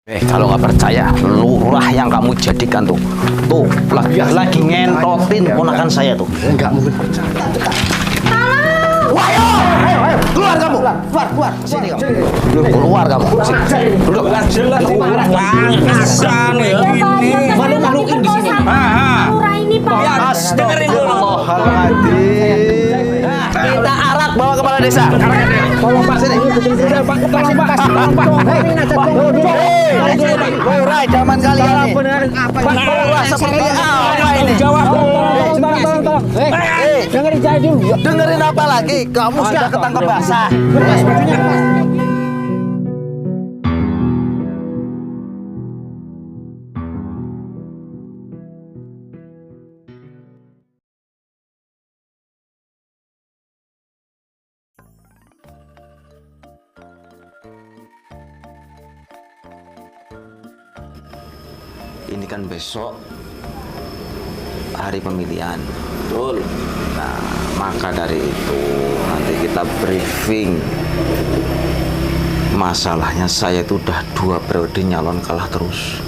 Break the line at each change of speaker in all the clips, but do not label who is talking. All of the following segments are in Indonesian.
Kalau nggak percaya, lurah yang kamu jadikan tuh lagi ngentotin ponakan saya tuh. Nggak mungkin percaya. Ayo, keluar kamu, keluar, sini kamu, keluar kamu, duduk.
Jelas pangkasan ini,
malu-maluin di sini. Lurah ini Pak.
Dengerin dulu.
Kita arak bawa kepala desa. Tolong Pak sini. Tolong Pak. Lurah zaman kalian nih. Lurah seperti apa ini?
Jawab.
Tolong. Dengerin saya dulu.
Dengerin apa lagi? Kamu sudah ketangkep basah. Ini kan besok hari pemilihan.
Betul.
Nah, maka dari itu nanti kita briefing. Masalahnya saya itu udah 2 periode nyalon kalah terus.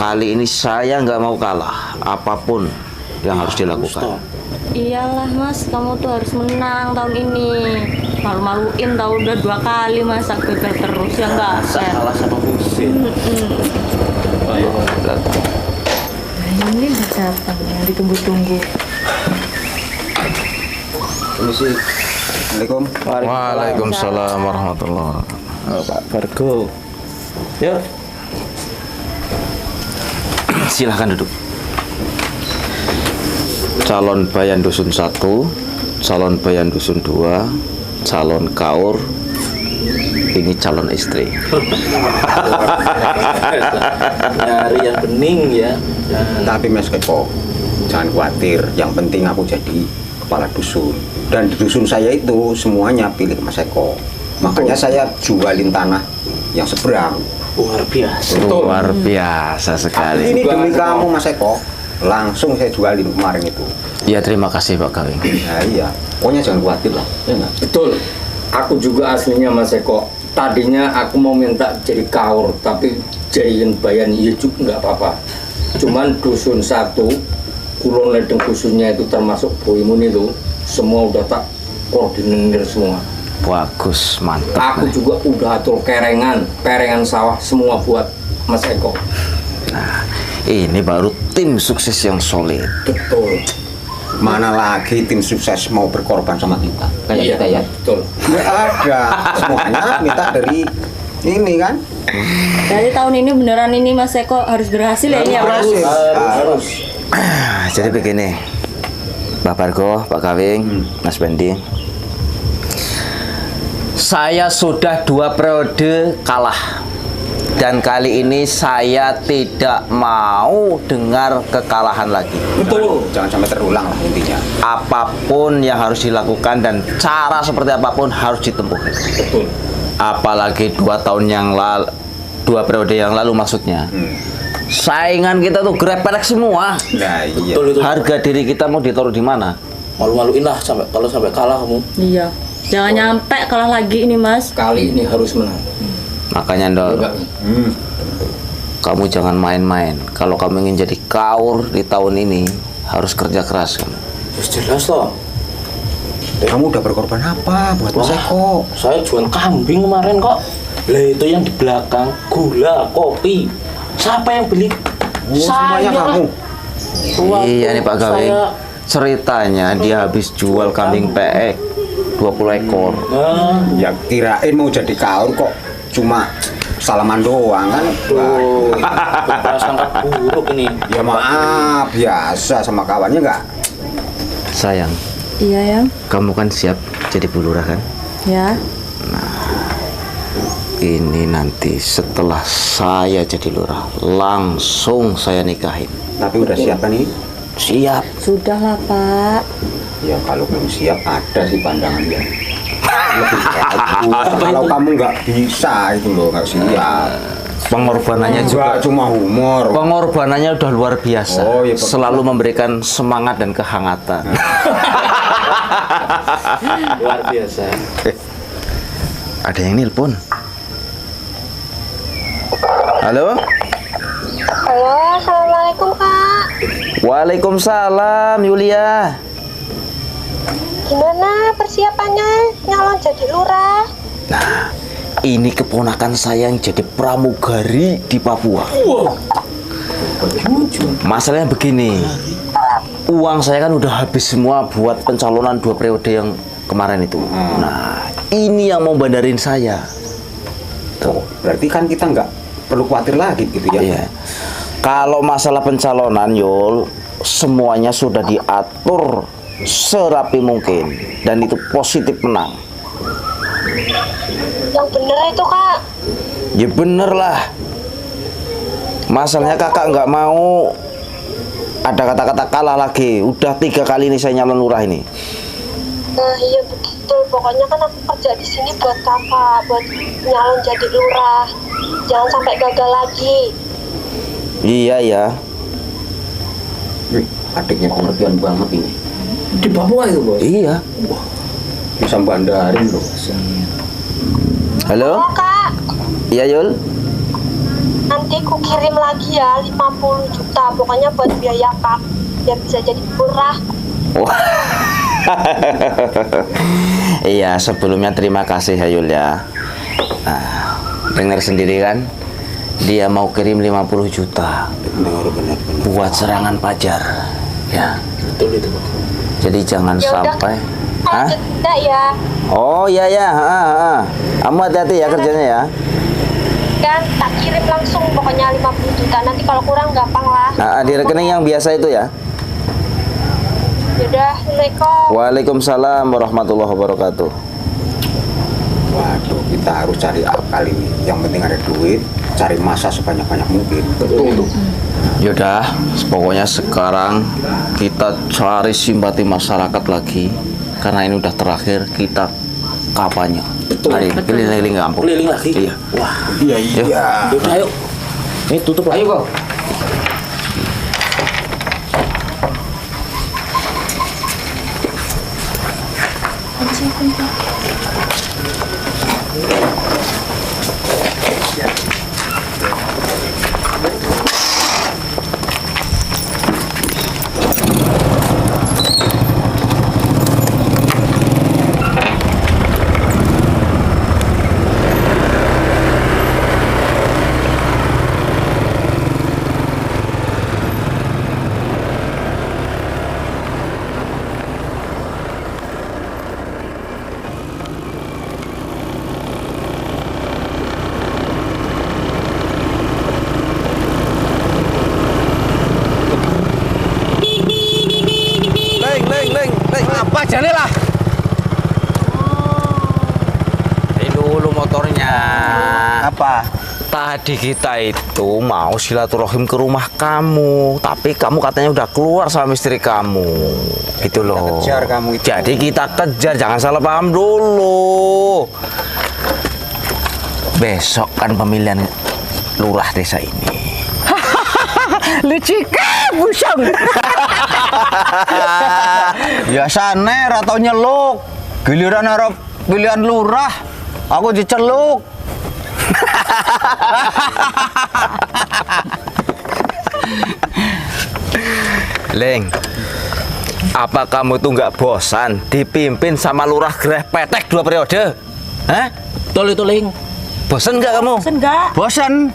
Kali ini saya nggak mau kalah, apapun yang harus dilakukan.
Iyalah Mas, kamu tuh harus menang tahun ini. Malu-maluin tahu udah 2 kali masa gagal terus ya enggak fair.
Salah sama Husin.
Nah, ini udah datang yang ditunggu-tunggu.
Permisi. Assalamualaikum.
Waalaikumsalam warahmatullahi wabarakatuh.
Pak Bargo. Yuk.
Silahkan duduk. Calon bayan dusun 1, calon bayan dusun 2, calon kaur, ini calon istri.
Nyari yang bening ya.
Tapi Mas Eko, jangan khawatir. Yang penting aku jadi kepala dusun. Dan di dusun saya itu semuanya pilih Mas Eko. Makanya saya jualin tanah yang seberang.
Luar biasa.
Luar biasa sekali.
Ini demi kamu Mas Eko. Langsung saya jualin kemarin itu.
Ya terima kasih Pak Kawing.
Nah iya. Pokoknya jangan khawatir lah. Ya enggak?
Betul, aku juga aslinya Mas Eko. Tadinya aku mau minta jadi kaur, tapi jadiin bayan iya juga nggak apa-apa. Cuman dusun 1, kulon ledeng dusunnya itu termasuk Boimun itu, semua udah tak koordinir semua.
Bagus, mantap.
Aku juga udah atur perengan sawah semua buat Mas Eko.
Nah, ini baru tim sukses yang solid.
Betul.
Mana lagi tim sukses mau berkorban sama kita? Kayak
Iya,
kita ya.
betul.
Nggak ada. Semuanya minta dari ini kan.
Dari tahun ini beneran ini Mas Eko harus berhasil ya ini ya.
Berhasil. Harus.
Jadi begini, Pak Bargo, Pak Kawing, Mas Bendi. Saya sudah 2 periode kalah. Dan kali ini saya tidak mau dengar kekalahan lagi.
Betul.
Jangan sampai terulang lah intinya.
Apapun yang harus dilakukan dan cara seperti apapun harus ditempuh.
Betul.
Apalagi 2 tahun yang lalu, 2 periode yang lalu maksudnya. Saingan kita tuh grepelek semua.
Nah iya.
Betul itu.
Harga diri kita mau ditaruh di mana?
Malu-maluin lah kalau sampai kalah kamu.
Iya. Jangan nyampe kalah lagi ini Mas.
Kali ini harus menang.
Makanya Ndol,
Enggak.
kamu jangan main-main. Kalau kamu ingin jadi kaur di tahun ini harus kerja keras kamu.
Terus jelas loh.
Kamu udah berkorban apa buat Mas Eko?
Saya jual kambing kemarin kok. Lah itu yang di belakang gula, kopi. Siapa yang beli?
Semuanya
Saya.
kamu.
Waktu
Iya nih Pak Kawing.
saya-
Ceritanya dia habis jual kambing PE 20 ekor.
Nah,
Ya kirain mau jadi kaur kok cuma salaman doang kan?
tuh, berprasangka buruk ini.
Ya maaf, biasa sama kawannya nggak?
Sayang,
Iya ya.
kamu kan siap jadi Bu Lurah kan?
Ya.
Ini nanti setelah saya jadi lurah, langsung saya nikahin.
Tapi udah siap kan ini?
Siap.
Sudahlah Pak.
Ya kalau belum siap ada sih pandangannya. Lebih bagus. Kalau kamu nggak bisa itu loh, nggak siap.
Pengorbanannya juga
Juga cuma humor.
Pengorbanannya udah luar biasa.
Oh, iya, Pak.
Selalu memberikan semangat dan kehangatan.
Luar biasa.
Ada yang nelpon. Halo?
Halo, assalamualaikum kak.
Waalaikumsalam Yulia.
Gimana persiapannya nyalon jadi lurah?
Nah, ini keponakan saya yang jadi pramugari di Papua. Masalahnya begini, uang saya kan udah habis semua buat pencalonan 2 periode yang kemarin itu. Nah, ini yang mau bandarin saya.
Oh, berarti kan kita nggak perlu khawatir lagi gitu ya.
Iya. Kalau masalah pencalonan Yul, semuanya sudah diatur serapi mungkin dan itu positif menang.
Yang bener itu kak.
Ya bener lah. Masalahnya kakak nggak mau ada kata-kata kalah lagi. Udah 3 kali ini saya nyalon lurah ini.
Nah iya betul. Pokoknya kan aku kerja di sini buat kakak, buat nyalon jadi lurah. Jangan sampai gagal lagi.
Iya ya.
Wih, adiknya pengertian banget ini.
Di Papua itu bos.
Iya.
Bisa bandarin loh.
Halo?
Oh kak,
Iya Yul.
nanti ku kirim lagi ya 50 juta. Pokoknya buat biaya kak, biar bisa jadi lurah.
Wah. Iya, sebelumnya terima kasih ya Yul ya. Nah, dengar sendiri kan, dia mau kirim 50 juta
Benar.
buat serangan pajar. Ya.
Betul itu Pak.
Jadi jangan
Ya udah,
sampai. Hah?
tidak ya.
Oh iya ya. Kamu hati-hati ya kerjanya ya.
Kan tak kirim langsung pokoknya 50 juta. Nanti kalau kurang gampang lah.
Nah, di rekening yang biasa itu ya.
Yaudah, Assalamualaikum.
Waalaikumsalam warahmatullahi wabarakatuh.
Waduh, kita harus cari akal ini. Yang penting ada duit, cari masa sebanyak-banyak mungkin.
Betul.
Yaudah, pokoknya sekarang kita cari simpati masyarakat lagi. Karena ini udah terakhir kita kampanye. Mari keliling-keliling kampung.
Keliling lagi.
Iya.
Wah, iya. Yaudah, ayo. Ini tutup lah.
Ayo kok.
Leng. Apa jane lah? Ini dulu motornya. Apa? Tadi kita itu mau silaturahim ke rumah kamu, tapi kamu katanya udah keluar sama istri kamu. Gitu loh.
kejar kamu itu.
Jadi kita kejar, jangan salah paham dulu. Besok kan pemilihan lurah desa ini.
Licike busang. Biasane atau nyeluk. Giliran arep pilihan lurah, aku diceluk.
Leng, apa kamu tuh nggak bosan dipimpin sama lurah Greh Petek 2 periode? Hah?
Betul itu, Ling.
Bosan nggak kamu?
Enggak.
Bosan?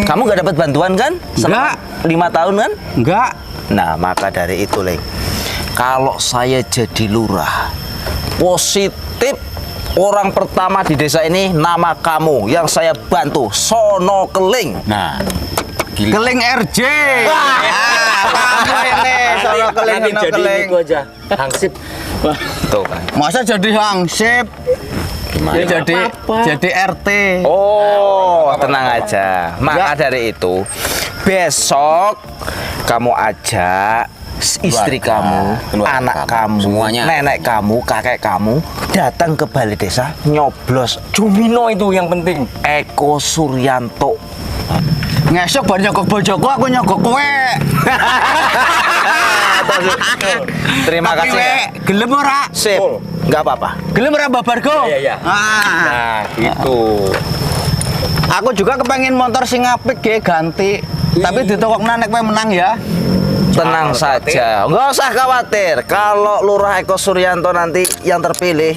Kamu nggak dapat bantuan kan?
Nggak.
5 tahun kan?
Enggak.
Nah, maka dari itu, Leng, kalau saya jadi lurah, positif orang pertama di desa ini nama kamu yang saya bantu, Sono Keling.
Nah, Keling RJ. Kamu ini sono keling
Nanti
sono
jadi
keling.
itu aja. Hangsip. Wah.
Tuh kan.
Masa jadi hangsip?
Gimana?
Ya jadi RT.
Oh, tenang aja. Maka dari itu, besok kamu ajak istri kamu, anak kamu,
semuanya.
nenek kamu, kakek kamu datang ke balai desa nyoblos
Jumino itu yang penting.
Eko Suryanto.
Ngesok bar nyogok bojoku, aku nyogok kowe.
Terima
Tapi
kasih.
we,
Ya.
gelem ora?
Sip, nggak apa-apa.
Gelem ora babarku?
Iya.
Ah.
Nah, itu.
Aku juga kepengen motor sing apik ge ganti. Tapi ditokokna nek kowe menang ya.
Tenang saja, nggak usah khawatir. Kalau Lurah Eko Suryanto nanti yang terpilih,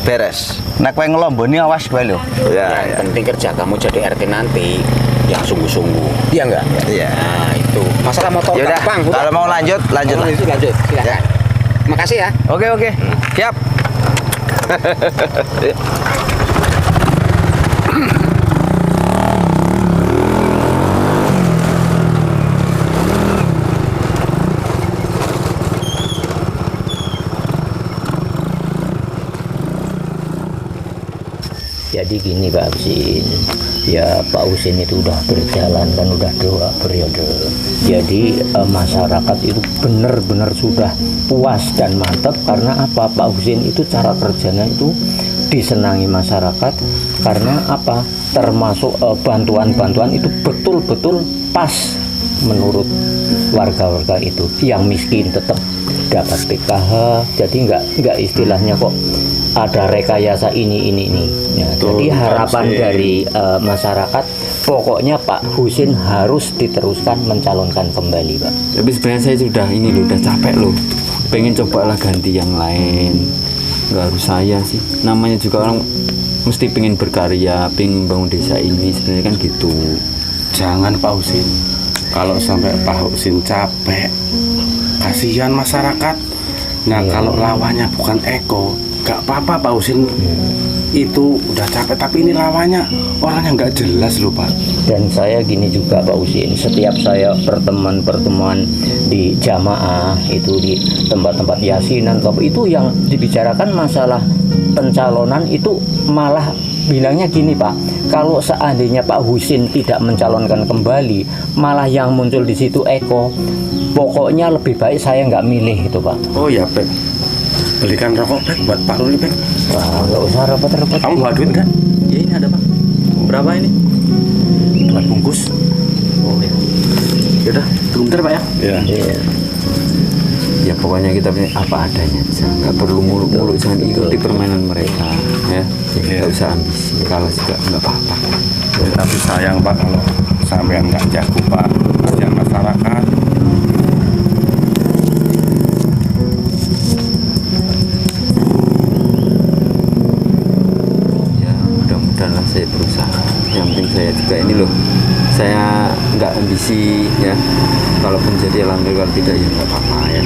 beres.
Nek kowe ngelomboni awas bae lho.
Ya,
Yang penting kerja kamu jadi RT nanti yang sungguh-sungguh. Iya enggak?
Iya.
Nah, itu. Masalah motor
Yaudah,
gampang.
kalau mau lanjut lah.
Lanjut. Silakan. Makasih ya.
Oke. Siap.
Jadi gini Pak Husin, ya Pak Husin itu udah berjalan kan udah 2 periode. Jadi masyarakat itu benar-benar sudah puas dan mantap karena apa? Pak Husin itu cara kerjanya itu disenangi masyarakat karena apa? Termasuk bantuan-bantuan itu betul-betul pas menurut warga-warga itu. Yang miskin tetap dapat PKH, jadi nggak istilahnya kok ada rekayasa ini. Ya, jadi harapan dari masyarakat, pokoknya Pak Husin harus diteruskan mencalonkan kembali, Pak.
Tapi sebenarnya saya sudah ini loh, udah capek loh. Pengen cobalah ganti yang lain. Nggak harus saya sih. Namanya juga orang mesti pengen berkarya, pengen bangun desa ini. Sebenarnya kan gitu.
Jangan Pak Husin. Kalau sampai Pak Husin capek, kasihan masyarakat. Nah kalau lawannya bukan Eko, gak apa-apa Pak Husin. Itu udah capek, tapi ini lawannya orang yang nggak jelas loh Pak.
Dan saya gini juga Pak Husin, setiap saya pertemuan di jamaah itu di tempat-tempat yasinan itu yang dibicarakan masalah pencalonan itu malah bilangnya gini Pak, kalau seandainya Pak Husin tidak mencalonkan kembali, malah yang muncul di situ Eko. Pokoknya lebih baik saya nggak milih itu Pak.
Oh ya Pek, belikan rokok Pek buat Pak Ruli Pek.
Wah, nggak usah repot-repot.
Kamu bawa duit kan?
Ya ini ada Pak. Berapa ini?
2 bungkus.
Oh ya.
Yaudah, tunggu bentar Pak ya.
Iya.
Ya pokoknya kita punya apa adanya aja. Nggak perlu muluk-muluk, jangan ikuti permainan mereka. Ya. Nggak usah ambisi. Kalah juga nggak apa-apa.
Ya, tapi sayang Pak kalau sampean nggak jago Pak, kasihan masyarakat.
Mudah-mudahan saya berusaha. Yang penting saya juga ini loh, saya nggak ambisi ya. Kalaupun jadi alhamdulillah, kalau tidak ya nggak apa-apa ya.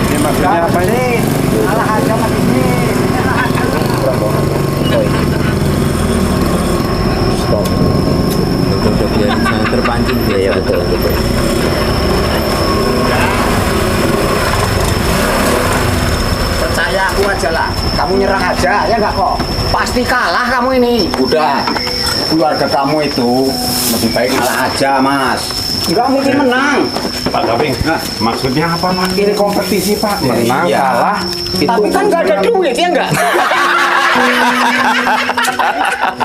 Ini maksudnya apa ini?
Alah aja mati ini.
Stop.
Udah biarin saya terpancing dia.
Iya betul.
Percaya aku aja lah. Kamu nyerah aja, ya nggak kok? Pasti kalah kamu ini. Udah, keluarga kamu itu lebih baik kalah aja, Mas. Nggak mungkin menang.
Pak Gaping, maksudnya apa Mas? Ini kompetisi Pak, menang,
Iya.
kalah.
Tapi kan nggak ada duit, ya nggak?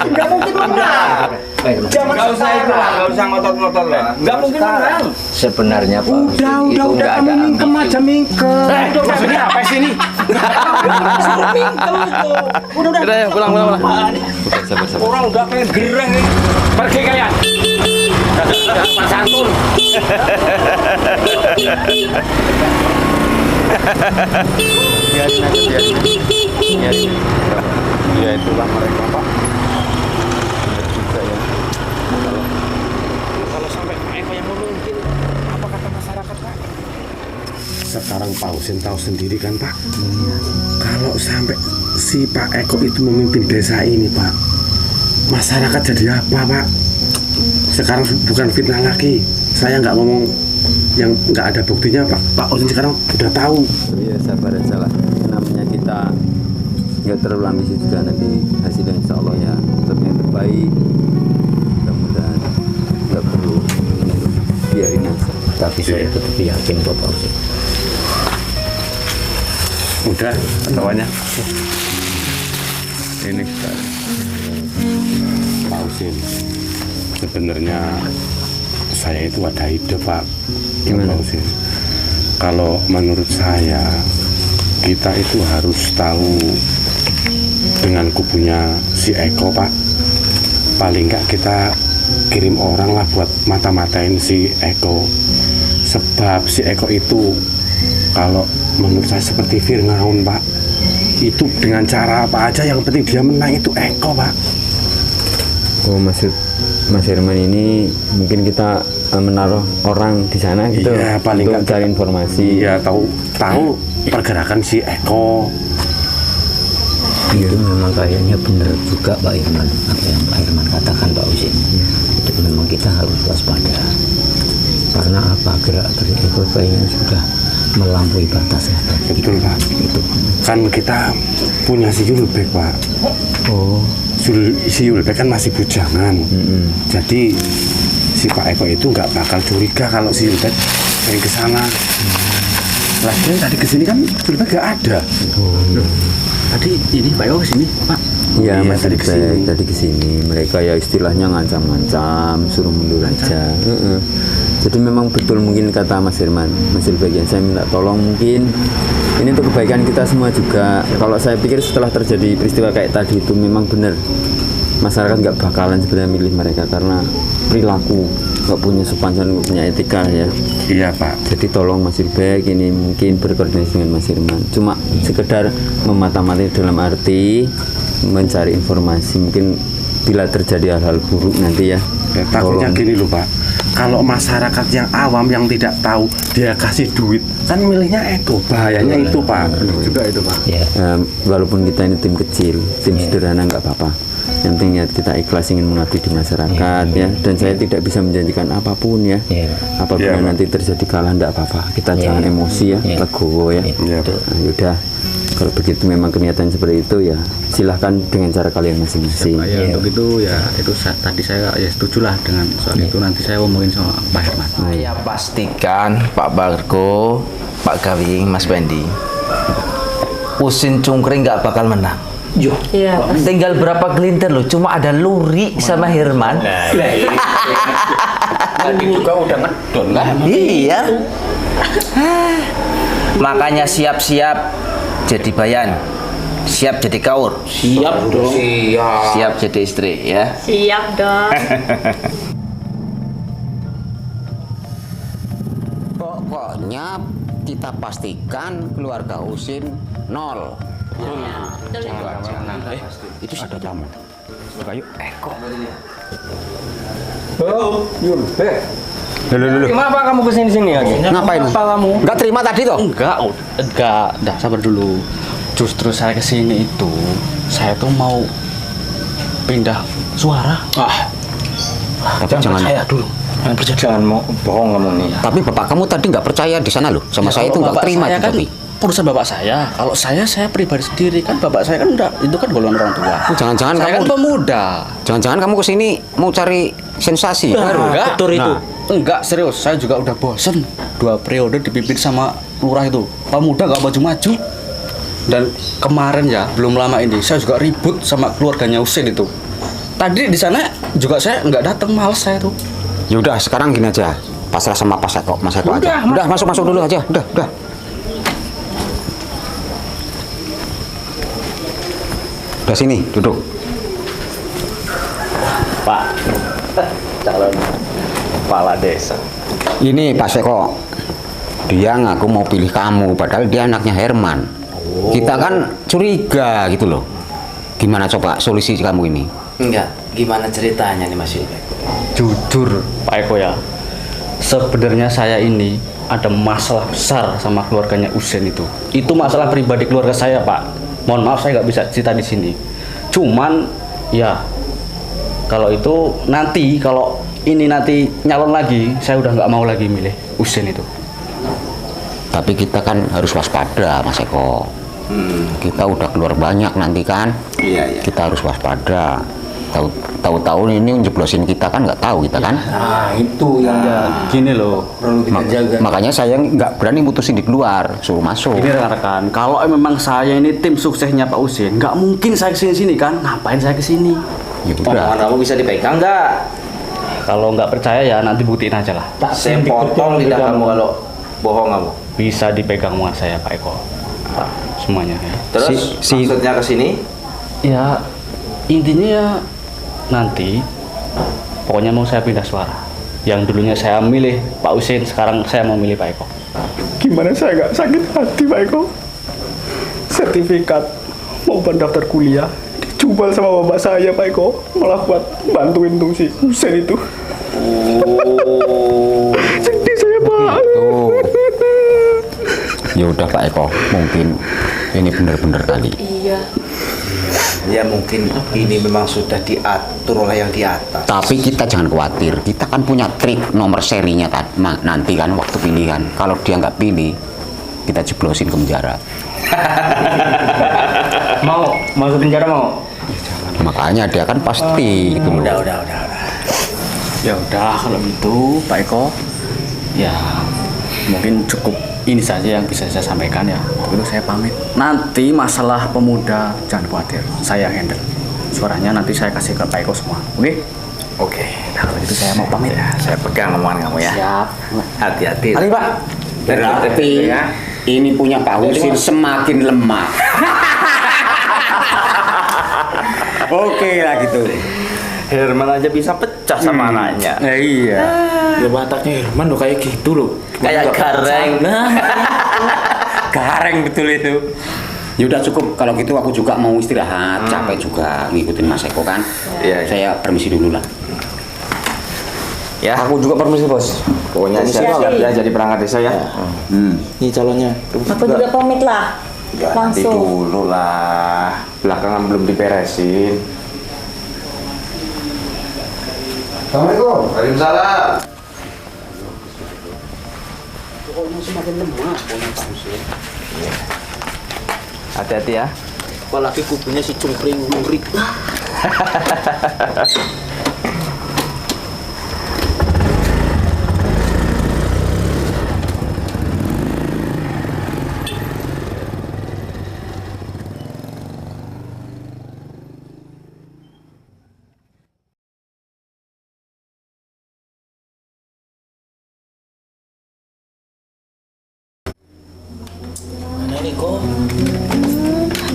Nggak mungkin menang.
Nggak usah itu lah, nggak usah ngotot-ngotot lah. Nggak mungkin menang.
Sebenarnya Pak Husin itu
Udah,
nggak
kamu
ada
mingkem aja mingkem. Maksudnya apa sih ini? Suruh mingkem itu. Udah, ya, pulang.
Sabar.
Orang udah pengen gereng nih. Pergi kalian. Pak Santun.
Ya itulah mereka, Pak.
Kalau sampai Pak Eko yang memimpin, apa kata masyarakat Pak? Sekarang Pak Husin tahu sendiri kan Pak. Kalau sampai si Pak Eko itu memimpin desa ini Pak, masyarakat jadi apa Pak? Sekarang bukan fitnah lagi. Saya nggak ngomong yang nggak ada buktinya Pak. Pak Husin sekarang udah tahu.
Iya, sabar aja lah. Namanya kita nggak terlalu ambisi juga, nanti hasilnya insya Allah ya tetap yang terbaik. Mudah-mudahan nggak perlu biarin aja.
tapi saya tetap yakin kok Pak Husin.
Udah, ketawanya. Ini Pak Husin. Sebenarnya saya itu ada ide Pak.
Gimana?
Pak Usin. Kalau menurut saya kita itu harus tahu dengan kubunya si Eko Pak. Paling nggak kita kirim orang lah buat mata-matain si Eko. Sebab si Eko itu kalau menurut saya seperti Fir'aun Pak. Itu dengan cara apa aja yang penting dia menang itu Eko Pak.
Oh, maksud Mas Herman ini mungkin kita menaruh orang di sana gitu,
Iya, paling
untuk
nggak
cari informasi.
Iya, tahu pergerakan si Eko.
Itu memang kayaknya benar juga Pak Irman, apa yang Pak Irman katakan Pak Usin. Itu memang kita harus waspada. Karena apa, gerak-gerik Eko kayaknya sudah melampaui batas ya.
Betul Pak.
Itu.
Kan kita punya si Yulbek Pak.
Oh,
Si Yulbek kan masih bujangan. Jadi si Pak Eko itu nggak bakal curiga kalau si Yulbek main ke sana. Lagian tadi kesini kan Yulbek nggak ada.
Tadi ini Pak Eko kesini Pak.
iya, Mas
tadi
Ilbek tadi kesini. Mereka ya istilahnya ngancam-ngancam, suruh mundur aja. Jadi memang betul mungkin kata Mas Herman, Mas Ilbek, yang saya minta tolong mungkin ini untuk kebaikan kita semua juga. Kalau saya pikir setelah terjadi peristiwa kayak tadi itu memang benar masyarakat nggak bakalan sebenarnya milih mereka karena perilaku, nggak punya sopan dan nggak punya etika ya.
Iya Pak.
Jadi tolong Mas Ilbek ini mungkin berkoordinasi dengan Mas Herman. Cuma sekedar memata-matai dalam arti mencari informasi, mungkin bila terjadi hal-hal buruk nanti ya.
Takutnya
tolong.
gini loh Pak. Kalau masyarakat yang awam yang tidak tahu dia kasih duit, kan milihnya Eko. Bahayanya itu Pak.
Juga itu Pak.
Ya.
Walaupun kita ini tim kecil, tim sederhana nggak apa-apa. Yang penting ya kita ikhlas ingin mengabdi di masyarakat ya. Dan saya tidak bisa menjanjikan apapun ya. Apabila
Iya, Pak.
nanti terjadi kalah nggak apa-apa. Kita jangan emosi ya, legowo ya.
Iya Pak.
Nah, yaudah. Kalau begitu memang kenyataan seperti itu ya silahkan dengan cara kalian masing-masing.
Pak, ya, untuk itu ya itu tadi saya ya setuju lah dengan soal itu, nanti saya ngomongin sama Pak Herman.
Saya pastikan Pak Bargo, Pak Gawing, Mas Pendi, Usin Cungkring nggak bakal menang.
Iya.
Tinggal berapa gelintir loh, cuma ada Luri sama Herman.
Tadi juga udah ngedon kan?
Iya. Makanya siap-siap jadi bayan, siap jadi kaur,
Siap dong. Siap.
siap jadi istri ya.
Siap dong.
Pokoknya kita pastikan keluarga Usin 0. Itu ada tamu.
Oh, Yulbek.
Loh. Kenapa kamu kesini-sini lagi?
Ngapain?
Apa kamu?
Nggak terima tadi toh?
Enggak, dah sabar dulu. Justru saya kesini itu, saya tuh mau pindah suara.
Tapi jangan.
Percaya dulu. Jangan mau bohong kamu nih.
Tapi bapak kamu tadi nggak percaya di sana loh. Sama saya itu nggak terima
saya
itu
kan
tapi.
urusan bapak saya. Kalau saya pribadi sendiri kan bapak saya kan udah itu kan golongan orang tua.
Jangan-jangan
Saya kan
kamu
pemuda.
Jangan-jangan kamu kesini mau cari sensasi baru?
Enggak,
betul itu.
Enggak, serius. Saya juga udah bosen 2 periode dipimpin sama lurah itu. Pemuda gak maju-maju. Dan kemarin ya, belum lama ini saya juga ribut sama keluarganya Usin itu. Tadi di sana juga saya nggak datang, males saya tuh.
Ya udah, sekarang gini aja. Pasrah sama Mas Eko aja. Udah, masuk dulu aja. Udah. Udah sini, duduk.
Pak, calon kepala desa.
Ini Pak Seko. Dia ngaku mau pilih kamu, padahal dia anaknya Herman. Kita kan curiga gitu loh. Gimana coba solusi kamu ini?
Enggak, gimana ceritanya nih Mas Ilbek?
Jujur, Pak Eko ya. Sebenarnya saya ini ada masalah besar sama keluarganya Usin itu. Itu masalah pribadi keluarga saya, Pak. Mohon maaf saya nggak bisa cerita di sini. Cuman ya kalau itu nanti kalau ini nanti nyalon lagi, saya udah nggak mau lagi milih Usin itu.
Tapi kita kan harus waspada, Mas Eko. Kita udah keluar banyak nanti kan.
Iya.
Kita harus waspada. Tahu-tahu ini njeblosin kita kan nggak tahu kita kan.
Nah, itu yang
Gini loh,
perlu kita jaga.
Makanya saya nggak berani mutusin di luar, suruh masuk.
ini rekan-rekan, kalau memang saya ini tim suksesnya Pak Usin, nggak mungkin saya kesini-sini kan? Ngapain saya kesini?
Ya udah.
Omongan kamu bisa dipegang nggak?
kalau nggak percaya ya nanti buktiin aja lah.
Saya potong lidah kamu kalau bohong kamu.
Bisa dipegang muat saya Pak Eko. Pak, semuanya ya.
Terus maksudnya ke sini?
Ya intinya ya nanti pokoknya mau saya pindah suara. Yang dulunya saya milih Pak Husin, sekarang saya mau milih Pak Eko.
Gimana saya nggak sakit hati Pak Eko? Sertifikat maupun daftar kuliah dijual sama bapak saya Pak Eko, malah buat bantuin tuh si Husin itu. Sedih saya Pak.
Ya udah Pak Eko, mungkin ini benar-benar kali.
Iya.
Ya mungkin ini memang sudah diatur oleh yang di atas.
Tapi kita jangan khawatir, kita kan punya trik nomor serinya kan, nanti kan waktu pilihan. Kalau dia nggak pilih, kita jeblosin ke penjara.
Mau masuk penjara mau?
Makanya dia kan pasti gitu.
Udah.
Ya udah kalau gitu Pak Eko, ya mungkin cukup ini saja yang bisa saya sampaikan ya. Begitu saya pamit. Nanti masalah pemuda jangan khawatir, saya handle. Suaranya nanti saya kasih ke Pak Eko semua, oke?
Oke.
Nah kalau gitu saya mau pamit.
Ya, saya pegang omongan kamu ya.
Siap.
Hati-hati.
Mari Pak. Berarti ini punya Pak Husin semakin lemah. Oke lah gitu.
Herman aja bisa pecah sama anaknya.
Iya.
Ya wataknya Herman lo kayak gitu loh.
Kayak gareng.
Gareng betul itu. Ya udah cukup, kalau gitu aku juga mau istirahat, capek juga ngikutin Mas Eko kan.
Iya.
Saya permisi dulu lah.
Ya.
Aku juga permisi bos.
Pokoknya siap ya jadi perangkat desa ya.
Ini calonnya.
Aku juga pamit lah.
Nanti
Langsung.
dulu lah. Belakangan belum diberesin. Assalamualaikum. Waalaikumsalam.
Pokoknya semakin lemah punya Pak Husin.
Hati-hati ya.
Apalagi kubunya si cungkring nguri.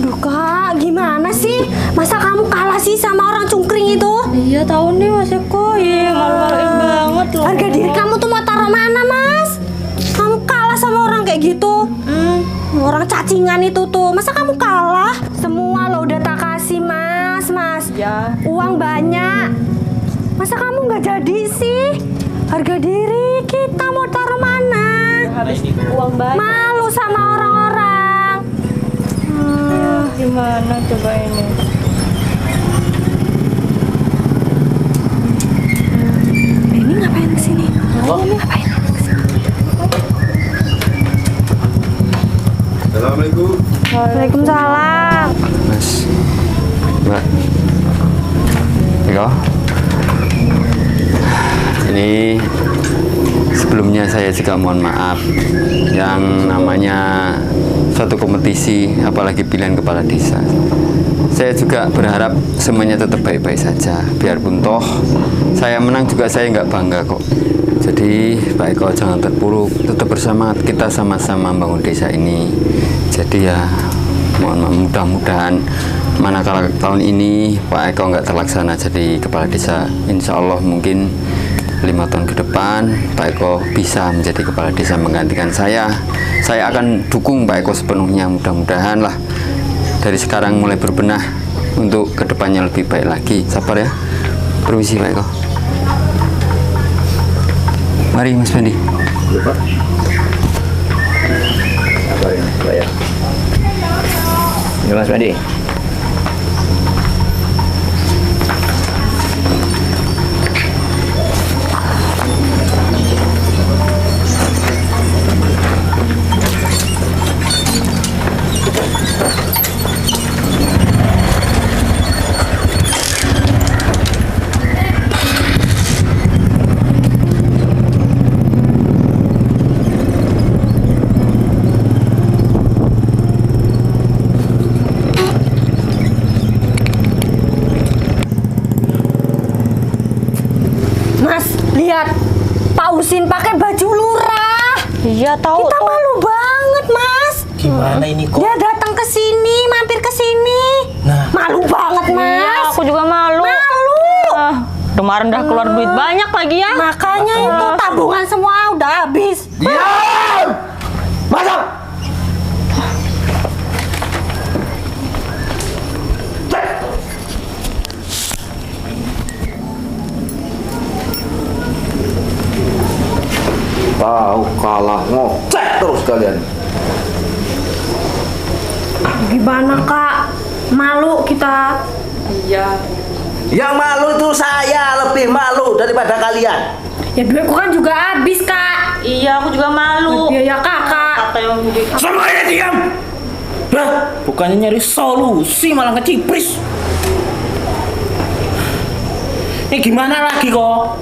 Aduh kak, gimana sih? Masa kamu kalah sih sama orang cungkring itu?
Iya tahu nih Mas Eko, ya malu-maluin banget loh.
Harga diri kamu tuh mau taruh mana mas? Kamu kalah sama orang kayak gitu. Orang cacingan itu tuh, masa kamu kalah? Semua lo udah tak kasih mas.
Ya.
Uang banyak. Masa kamu nggak jadi sih? Harga diri kita mau taruh mana?
Habis uang banyak.
Malu sama orang-orang.
Gimana coba ini?
Ini ngapain kesini? Ini ngapain kesini?
Assalamualaikum.
Waalaikumsalam.
Mas, Mbak, Eko. Ini sebelumnya saya juga mohon maaf yang namanya suatu kompetisi, apalagi pilihan kepala desa. Saya juga berharap semuanya tetap baik-baik saja. Biarpun toh saya menang juga saya nggak bangga kok. Jadi Pak Eko jangan terpuruk, tetap bersama kita sama-sama membangun desa ini. Jadi ya mohon maaf, mudah-mudahan manakala tahun ini Pak Eko nggak terlaksana jadi kepala desa, insya Allah mungkin 5 tahun ke depan Pak Eko bisa menjadi kepala desa menggantikan saya. Saya akan dukung Pak Eko sepenuhnya, mudah-mudahan lah dari sekarang mulai berbenah untuk kedepannya lebih baik lagi. Sabar ya. Permisi Pak Eko. Mari Mas Fendi.
Lupa. Apa ini, Pak ya? Ini Mas Fendi.
Usin pakai baju lurah.
Iya tahu.
Kita malu banget, Mas.
Gimana ini kok?
Dia datang ke sini, mampir ke sini.
Nah.
Malu banget, Mas.
Iya, aku juga malu.
Malu.
Kemarin udah keluar duit banyak lagi ya.
Makanya itu tabungan semua udah habis.
Diam! Masuk!
Tahu kalah ngocek terus kalian.
Gimana, Kak? Malu kita.
Iya.
Yang malu itu saya, lebih malu daripada kalian.
Ya duitku kan juga habis, Kak.
Iya, aku juga malu.
Biaya kakak.
Kata yang
Semuanya diam! Lah, bukannya nyari solusi malah ngecipris. Ini gimana lagi kok?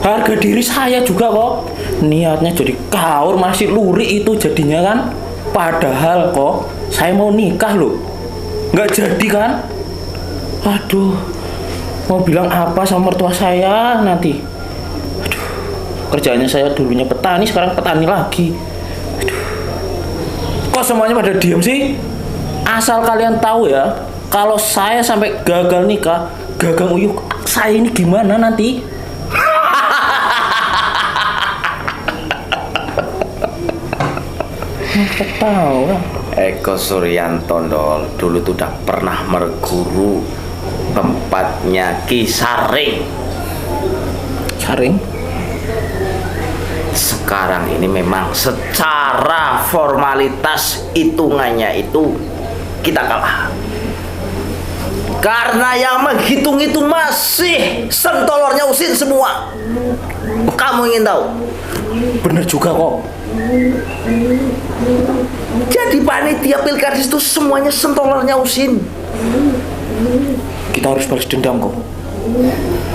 Harga diri saya juga kok. Niatnya jadi kaur masih luri itu jadinya kan. Padahal kok saya mau nikah loh. Nggak jadi kan? Aduh, mau bilang apa sama mertua saya nanti? Aduh, kerjanya saya dulunya petani, sekarang petani lagi. Aduh, kok semuanya pada diam sih? Asal kalian tahu ya, kalau saya sampai gagal nikah, gagal uyuh, saya ini gimana nanti? Ketawa.
Eko Suryanto Ndol dulu tuh udah pernah merguru tempatnya Ki Saring.
Saring?
Sekarang ini memang secara formalitas hitungannya itu kita kalah. Karena yang menghitung itu masih sentolornya Usin semua. Kamu ingin tahu?
Bener juga kok.
Jadi panitia pilkades itu semuanya sentolornya Usin.
Kita harus balas dendam kok.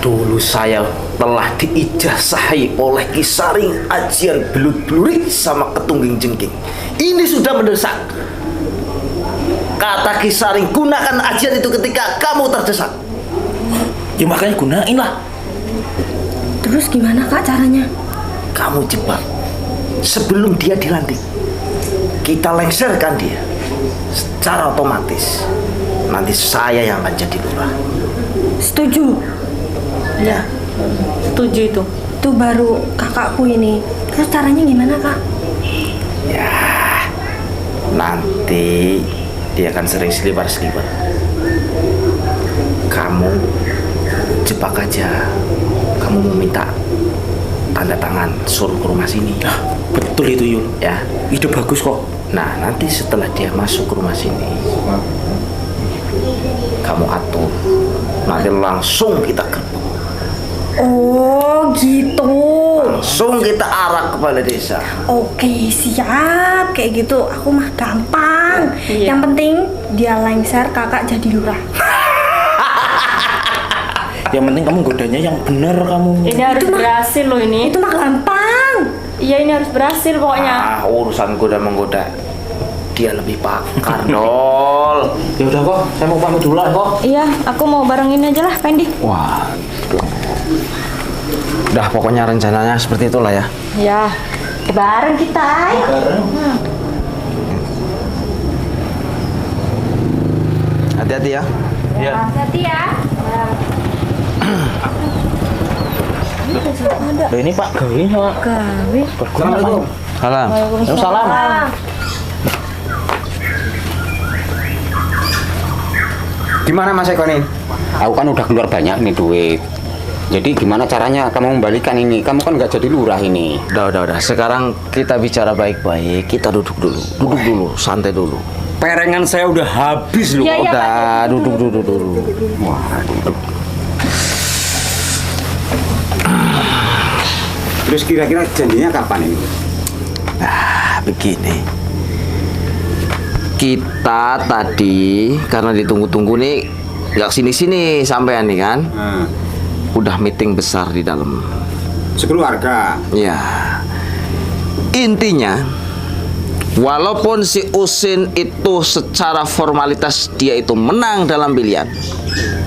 Dulu saya telah diijazahi oleh Ki Saring ajian belut-belurik sama ketungging jengking. Ini sudah mendesak. Kata Ki Saring, gunakan ajian itu ketika kamu terdesak.
Ya makanya gunain lah.
Terus gimana, Kak, caranya?
Kamu jebak sebelum dia dilantik. Kita lengserkan dia secara otomatis. Nanti saya yang akan jadi lurah.
Setuju.
Ya, setuju itu.
Itu baru kakakku ini. Terus caranya gimana, Kak?
Ya, nanti dia akan sering selibar-selibar. Kamu jebak aja. Kamu mau minta tanda tangan suruh ke rumah sini.
Nah, betul itu Yul.
Ya,
Ide bagus kok.
nah nanti setelah dia masuk ke rumah sini, kamu atur. Nanti langsung kita gerbek.
Oh, gitu.
Langsung kita arah kepada desa.
Oke, siap. Kayak gitu. Aku mah gampang.
Iya.
Yang penting dia lengser, kakak jadi lurah.
Yang penting kamu godanya yang bener kamu.
Ini harus berhasil loh ini.
Itu mah gampang.
Iya, ini harus berhasil pokoknya.
Urusan goda menggoda dia lebih pakar, Dol.
Ya udah kok, saya mau pamit dulu lah kok.
Iya, aku mau barengin aja lah, Pendi.
Wah, udah pokoknya rencananya seperti itulah ya.
Ya, bareng kita. Ayo.
Hati-hati ya.
Iya.
Hati-hati ya.
Loh, ini Pak Gawi sama
Gawi.
Assalamualaikum.
Salam.
Waalaikumsalam.
Gimana Mas Eko nih? Aku kan udah keluar banyak nih duit. Jadi gimana caranya kamu membalikan ini? Kamu kan nggak jadi lurah ini.
Udah. Sekarang kita bicara baik-baik. Kita duduk dulu, santai dulu.
Perengan saya udah habis loh.
Iya, iya,
Udah,
Pak.
duduk dulu.
Wah, duduk. Terus kira-kira janjinya kapan ini?
Nah, begini. Kita tadi karena ditunggu-tunggu nih nggak sini-sini sampean nih kan? Udah meeting besar di dalam.
Sekeluarga.
Ya. Intinya, walaupun si Usin itu secara formalitas dia itu menang dalam pilihan,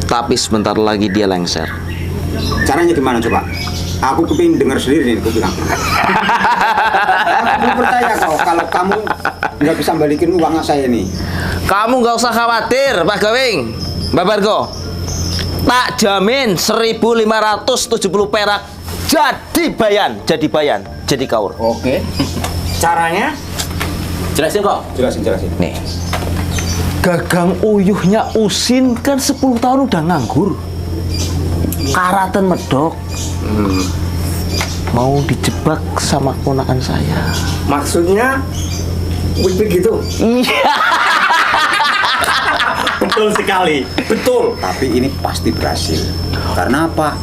tapi sebentar lagi dia lengser.
Caranya gimana coba? Aku kepingin dengar sendiri nih, aku bilang. Aku belum percaya kok kalau kamu nggak bisa balikin uang saya nih.
Kamu nggak usah khawatir, Pak Gawing, Mbak Bargo. Tak jamin 1.570 perak jadi bayan, jadi kaur.
Oke. Caranya? Jelasin kok.
Jelasin.
Nih, gagang uyuhnya Usin kan 10 tahun udah nganggur. Karatan medok. Mau dijebak sama ponakan saya.
Maksudnya begitu?
Iya.
Betul sekali. Betul.
Tapi ini pasti berhasil. Karena apa?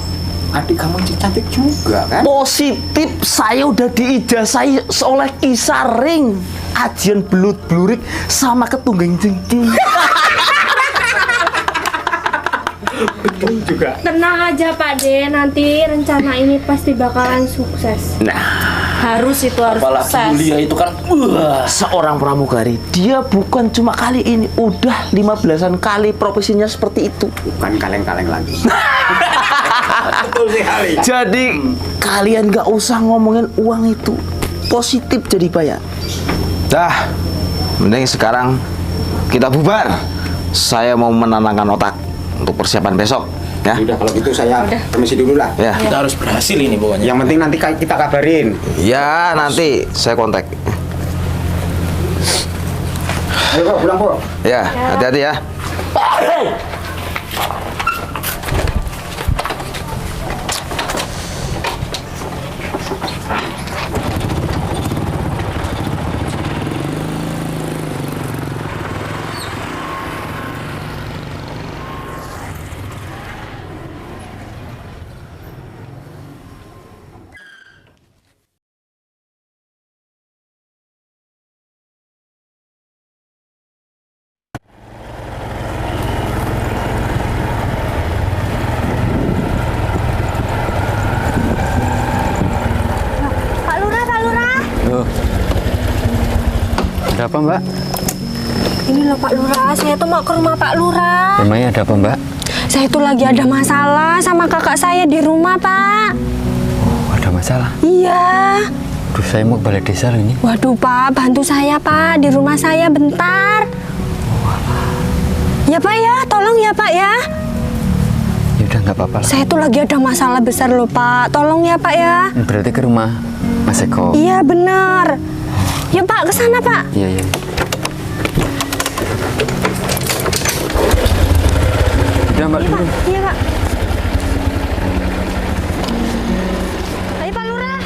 Adik kamu cantik juga kan?
Positif, saya udah diijazai oleh Kisaring. Ajian belut blurik sama ketunggeng jengking.
Betul juga.
Tenang aja Pak De, nanti rencana ini pasti bakalan sukses.
Harus
Apalagi
sukses.
Yulia itu kan
Seorang pramugari, dia bukan cuma kali ini, udah 15-an kali profesinya seperti itu.
Bukan kaleng-kaleng lagi.
betul sekali.
Jadi kalian gak usah ngomongin uang itu, positif jadi bayar. Dah, mending sekarang kita bubar. Saya mau menenangkan otak untuk persiapan besok. Ya.
Udah kalau gitu saya permisi dulu lah.
Ya.
Kita harus berhasil ini pokoknya.
Yang penting nanti kita kabarin.
Ya, nanti saya kontak.
Ayo kok pulang kok.
Ya, hati-hati ya.
Pak Lurah.
Ada apa Mbak?
Ini loh Pak Lurah, saya tuh mau ke rumah Pak Lurah.
Emangnya ada apa Mbak?
Saya tuh lagi ada masalah sama kakak saya di rumah Pak.
Oh, ada masalah?
Iya.
Aduh, saya mau balik desa loh ini.
Waduh Pak, bantu saya Pak, di rumah saya bentar. Ya Pak ya, tolong ya Pak ya.
Ya udah nggak apa-apa lah.
Saya tuh lagi ada masalah besar loh Pak, tolong ya Pak ya.
Berarti ke rumah Mas Eko.
Iya bener. Ya Pak, ke sana Pak.
Iya. Udah Mbak dulu.
Iya Pak. Ayo Pak Lurah.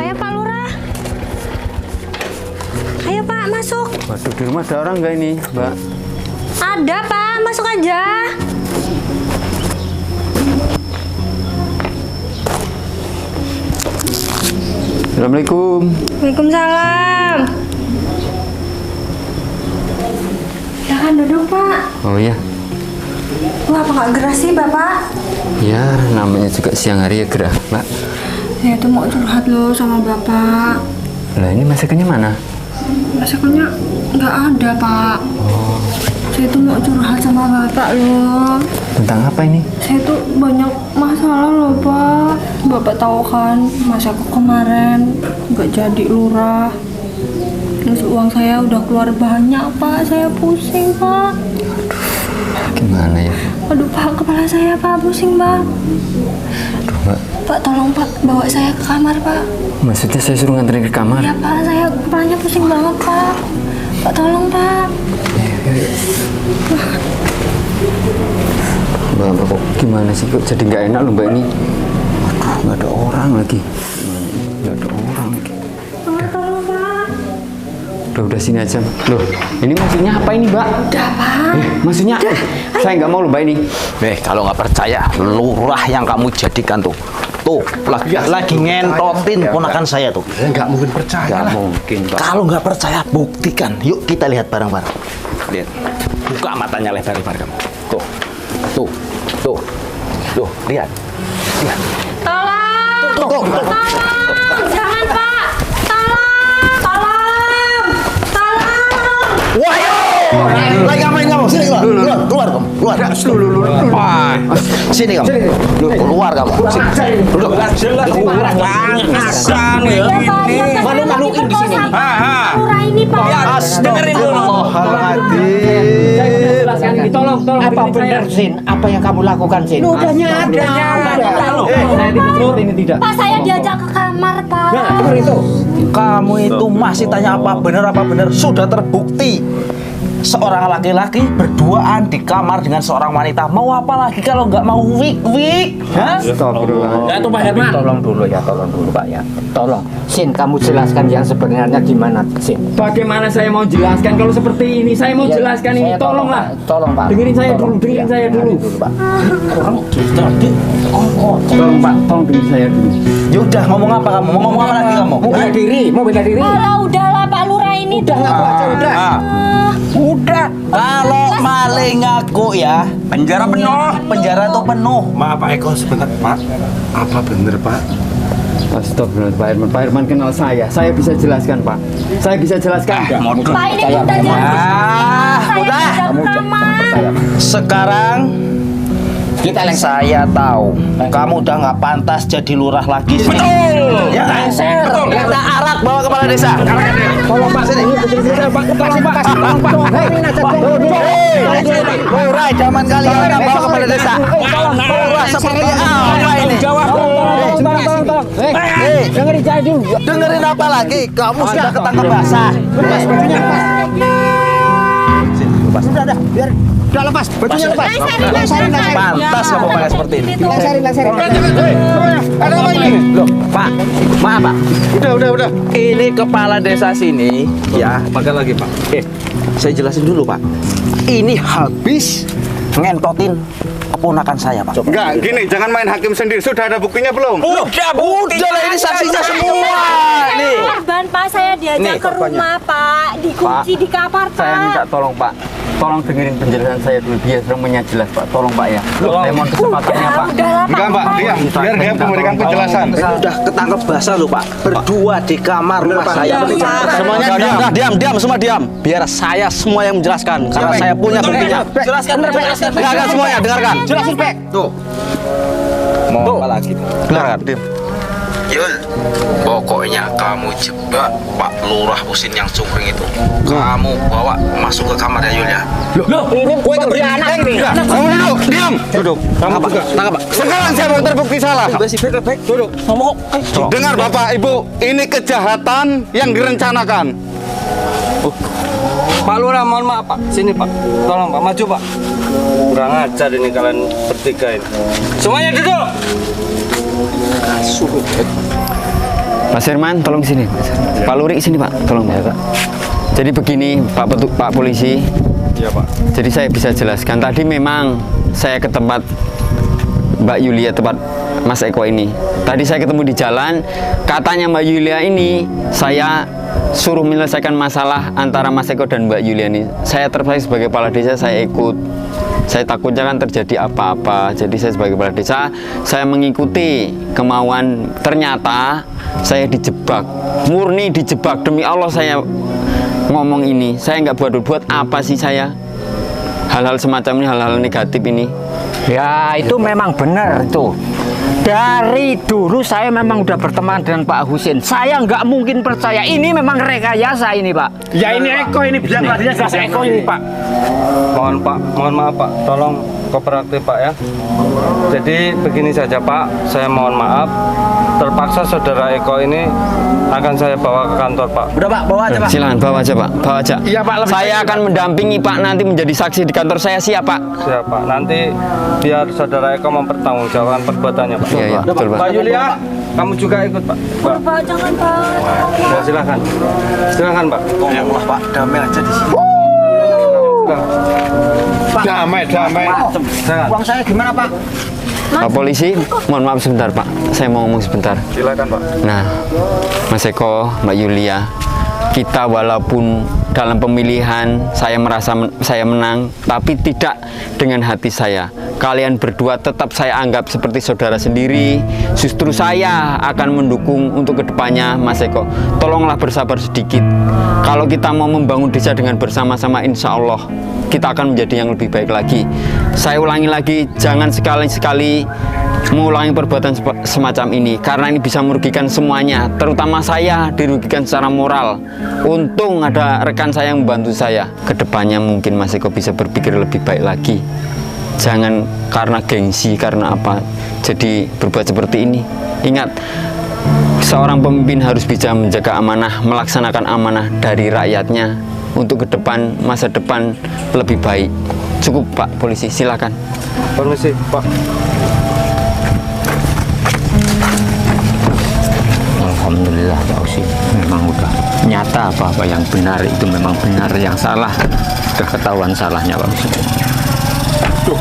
Ayo Pak Lurah. Ayo Pak, masuk.
Waduh, di rumah ada orang nggak ini Mbak?
Ada Pak, masuk aja.
Assalamualaikum.
Waalaikumsalam. Silakan duduk Pak.
Oh iya.
Wah, apa nggak gerah sih Bapak?
Ya, namanya juga siang hari ya gerah Mbak.
Saya tuh mau curhat loh sama Bapak.
Lah ini masakannya mana?
Masakannya nggak ada Pak.
Oh,
Saya tuh mau curhat sama Bapak loh.
tentang apa ini?
Saya tuh banyak masalah loh Pak. Bapak tahu kan, Mas aku kemarin nggak jadi lurah. Terus uang saya udah keluar banyak Pak. Saya pusing Pak.
Gimana ya?
Aduh Pak, kepala saya Pak pusing Pak.
Aduh Mbak,
Pak tolong Pak bawa saya ke kamar Pak.
maksudnya saya suruh nganterin ke kamar?
Ya Pak, saya kepalanya pusing banget Pak. Pak tolong Pak.
Mbak, kok gimana sih? Kok jadi nggak enak loh Mbak ini? Waduh, nggak ada orang lagi. Nggak ada orang lagi.
Tolong Pak.
Udah sini aja. Loh, ini maksudnya apa ini Mbak?
Udah Pak.
Maksudnya, saya nggak mau loh Mbak ini.
Kalau nggak percaya, lurah yang kamu jadikan tuh lagi ngentotin ponakan saya tuh.
Nggak mungkin percaya.
Nggak mungkin Mbak.
Kalau nggak percaya, buktikan. Yuk kita lihat bareng-bareng. Lihat, buka matanya lebar-lebar kamu. Tuh, lihat.
Tolong. Tolong, jangan Pak. Tolong.
Wah, lagi ngapain kamu? Sini keluar kamu. Keluar. Wah, sini kamu. Keluar kamu. Duduk. Asal
Ya Pak, ya Pak.
Malu-maluin di sini.
Lurah ini Pak.
Dengerin dulu.
Tolong. Apa benar, Sin? Apa yang kamu lakukan, Sin?
Udah nyadar.
Saya ditutup, ini tidak.
Pak, saya diajak ke kamar Pak.
Kamu itu masih tanya apa benar? Sudah terbukti seorang laki-laki berduaan di kamar dengan seorang wanita. Mau apa lagi kalau nggak mau wik?
Astagfirullah.
Ya tuh Pak Herman.
Tolong dulu Pak ya. Tolong. Sin, kamu jelaskan yang sebenarnya gimana, Sin?
Bagaimana saya mau jelaskan kalau seperti ini? Saya mau
Ya,
jelaskan ini,
saya
tolonglah.
Tolong, Pak.
Dengerin saya dulu,
Pak.
Orang
Tolong Pak, tolong dengerin saya dulu.
Ya udah, ngomong apa kamu? Mau ngomong apa lagi kamu?
Mau bela diri.
Udahlah Pak Lurah ini.
Udah ngaku aja, udah.
Udah. Kalau maling ngaku ya, penjara penuh. Penjara tuh penuh.
Maaf Pak Eko, sebentar Pak. Apa bener Pak?
Astagfirullah, Pak Herman. Pak Herman kenal saya bisa jelaskan Pak. Saya bisa jelaskan.
Pak ini udah jelas.
Udah.
Kamu kamar.
Sekarang saya tahu kamu udah nggak pantas jadi lurah lagi. Betul. Ya, betul. Kita arak bawa kepala desa. Tolong Pak, sini. Tolong Pak. Lurah zaman kalian udah bawa kepala desa. Lurah seperti apa ini?
Dengerin saya dulu.
Dengerin apa lagi? Kamu sudah ketangkep basah.
Udah, biar udah lepas, bajunya lepas.
Pantas kamu pakai seperti ini.
Lesarin.
Ada apa ini? Loh, Pak, maaf Pak. Udah. Ini kepala desa sini, ya. Pakai lagi Pak. Saya jelasin dulu Pak. Ini habis ngentotin keponakan saya Pak.
Enggak, gini, jangan main hakim sendiri. Sudah ada buktinya belum?
Udah lah, ini saksinya semua. Nih.
Korban Pak, saya diajak ke rumah Pak, dikunci di kamar Pak.
Saya minta tolong Pak. Tolong dengerin penjelasan saya dulu biar semuanya jelas Pak. Tolong Pak ya. Saya mohon kesempatannya Pak.
Enggak Pak, diam. Biar dia memberikan penjelasan.
Udah ketangkep basah lu Pak. Berdua di kamar rumah saya.
Semuanya diam, semua diam. Biar saya semua yang menjelaskan karena saya punya buktinya.
Jelaskan.
Dengarkan semuanya, dengarkan.
Jelasin Pak. Tuh. Mau apa lagi?
Dengarkan.
Yul, pokoknya kamu jebak Pak Lurah Husin yang cungkring itu. Kamu bawa masuk ke kamar ya Yul ya.
Loh, gue itu beranak ini.
Kamu duduk, diam. Duduk. Kamu juga.
Tangkap Pak.
Sekarang saya mau terbukti salah.
Baik.
Duduk.
Ngomong.
Dengar Bapak Ibu, ini kejahatan yang direncanakan.
Pak Lurah, mohon maaf Pak. Sini Pak. Tolong Pak, maju Pak. Kurang ajar ini kalian bertiga ini. Semuanya duduk.
Mas Herman, tolong sini. Pak Lurik sini Pak, tolong Pak. Jadi begini Pak Polisi.
Iya Pak.
Jadi saya bisa jelaskan. Tadi memang saya ke tempat Mbak Yulia, tempat Mas Eko ini. Tadi saya ketemu di jalan. Katanya Mbak Yulia ini saya suruh menyelesaikan masalah antara Mas Eko dan Mbak Yulia ini. Saya terpaksa sebagai kepala desa, saya ikut. Saya takutnya kan terjadi apa-apa. Jadi saya sebagai kepala desa, saya mengikuti kemauan. Ternyata saya dijebak, murni dijebak. Demi Allah saya ngomong ini. Saya nggak buat apa sih saya. Hal-hal semacam ini, hal-hal negatif ini.
Ya, itu memang benar itu. Dari dulu saya memang udah berteman dengan Pak Husin. Saya nggak mungkin percaya ini memang rekayasa ini Pak.
Ya ini Eko ini biar dia jelas Eko ini Pak.
Mohon maaf Pak, tolong kooperatif Pak ya. Jadi begini saja Pak, saya mohon maaf. Terpaksa saudara Eko ini akan saya bawa ke kantor Pak.
Udah Pak, bawa aja Pak.
Silakan bawa aja Pak, bawa aja.
Iya Pak,
Saya akan mendampingi Pak nanti menjadi saksi di kantor saya, siap Pak.
Siap Pak, nanti biar saudara Eko mempertanggungjawabkan perbuatannya Pak.
Iya, betul Pak.
Pak Yulia, kamu juga ikut Pak.
Pak, jangan Pak.
Ya, silakan Pak.
Ya Allah Pak, damai aja di sini.
Damai.
Uang saya gimana Pak?
Pak Polisi, mohon maaf sebentar Pak. Saya mau ngomong sebentar.
Silakan Pak.
Nah, Mas Eko, Mbak Yulia, kita walaupun dalam pemilihan saya merasa saya menang, tapi tidak dengan hati saya. kalian berdua tetap saya anggap seperti saudara sendiri. Justru saya akan mendukung untuk kedepannya Mas Eko. Tolonglah bersabar sedikit. Kalau kita mau membangun desa dengan bersama-sama, insya Allah kita akan menjadi yang lebih baik lagi. Saya ulangi lagi, jangan sekali-sekali mengulangi perbuatan semacam ini, karena ini bisa merugikan semuanya, terutama saya dirugikan secara moral. Untung ada rekan saya yang membantu saya. Kedepannya mungkin Mas Eko bisa berpikir lebih baik lagi. Jangan karena gengsi, karena apa, jadi berbuat seperti ini. Ingat, seorang pemimpin harus bisa menjaga amanah, melaksanakan amanah dari rakyatnya untuk ke depan, masa depan lebih baik. Cukup Pak Polisi, silakan.
Permisi Pak.
Alhamdulillah Pak Usi, memang udah nyata apa yang benar itu memang benar, yang salah sudah ketahuan salahnya Pak Usi.
Tuh,